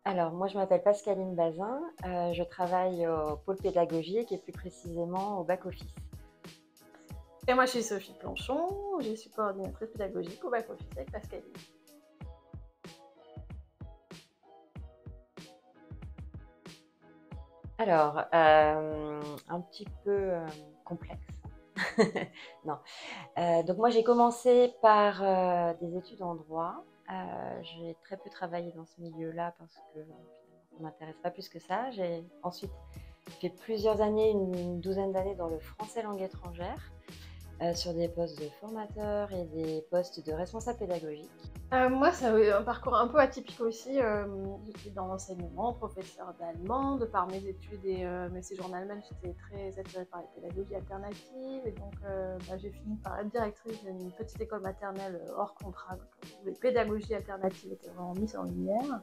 Alors, moi, je m'appelle Pascaline Bazin. Je travaille au pôle pédagogique et plus précisément au back-office. Et moi, je suis Sophie Planchon, je suis coordinatrice pédagogique au back-office avec Pascaline. Alors, un petit peu complexe. Non. Donc, moi, j'ai commencé par des études en droit. J'ai très peu travaillé dans ce milieu-là parce que finalement, ça ne m'intéresse pas plus que ça. J'ai ensuite fait plusieurs années, une douzaine d'années dans le français langue étrangère. Sur des postes de formateur et des postes de responsable pédagogique. Moi, c'est un parcours un peu atypique aussi. J'étais dans l'enseignement, professeur d'allemand. De par mes études et mes séjours en Allemagne, j'étais très attirée par les pédagogies alternatives. Et donc, j'ai fini par être directrice d'une petite école maternelle hors contrat. Donc, où les pédagogies alternatives étaient vraiment mises en lumière.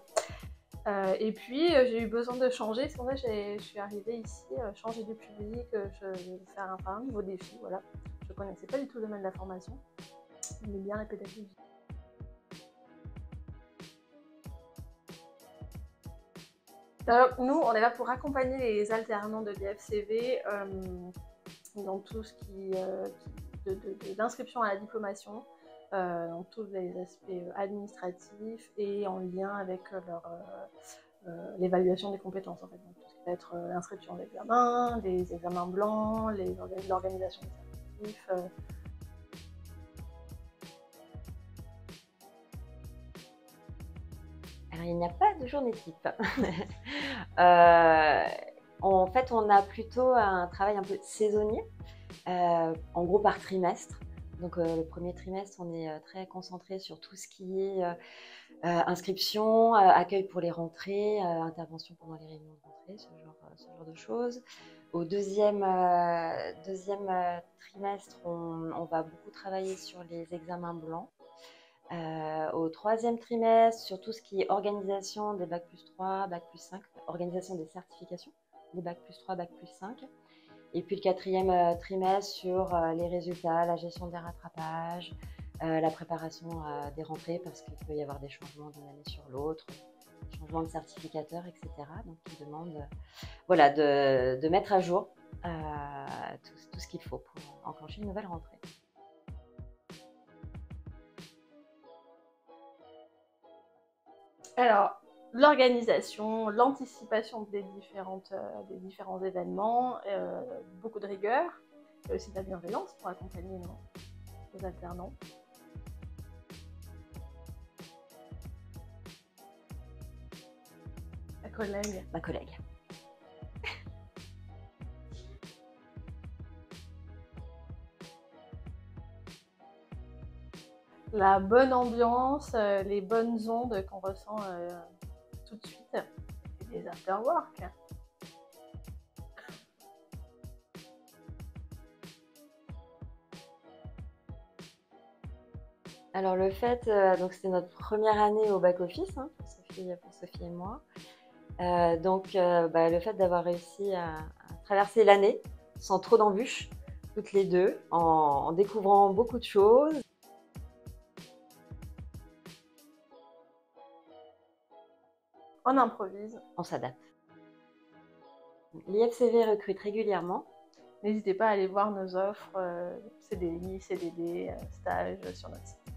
Et puis, j'ai eu besoin de changer. C'est pour ça que je suis arrivée ici, changer de public, faire un nouveau défi. Voilà. Je ne connaissais pas du tout le domaine de la formation, mais bien la pédagogie. Alors, nous, on est là pour accompagner les alternants de l'IFCV dans tout ce qui d'inscription à la diplomation, dans tous les aspects administratifs et en lien avec l'évaluation des compétences, en fait. Donc, tout ce qui va être l'inscription d'examens, les examens blancs, l'organisation des certifs. Alors, il n'y a pas de journée type. En fait, on a plutôt un travail un peu saisonnier, en gros par trimestre. Donc, le premier trimestre, on est très concentré sur tout ce qui est inscription, accueil pour les rentrées, intervention pendant les réunions de rentrée, ce genre de choses. Au deuxième trimestre, on va beaucoup travailler sur les examens blancs. Au troisième trimestre, sur tout ce qui est organisation des Bac plus 3, Bac plus 5, organisation des certifications des Bac plus 3, Bac plus 5. Et puis le quatrième trimestre sur les résultats, la gestion des rattrapages, la préparation des rentrées, parce qu'il peut y avoir des changements d'une année sur l'autre, changement de certificateur, etc. Donc qui demande voilà, de mettre à jour tout ce qu'il faut pour enclencher une nouvelle rentrée. Alors, l'organisation, l'anticipation des différents événements, beaucoup de rigueur, et aussi de la bienveillance pour accompagner nos alternants. Ma collègue. La bonne ambiance, les bonnes ondes qu'on ressent tout de suite, et des afterwork. Alors le fait, donc c'était notre première année au back-office, hein, pour Sophie et moi. Le fait d'avoir réussi à traverser l'année sans trop d'embûches, toutes les deux, en découvrant beaucoup de choses. On improvise. On s'adapte. L'IFCV recrute régulièrement. N'hésitez pas à aller voir nos offres CDI, CDD, stages sur notre site.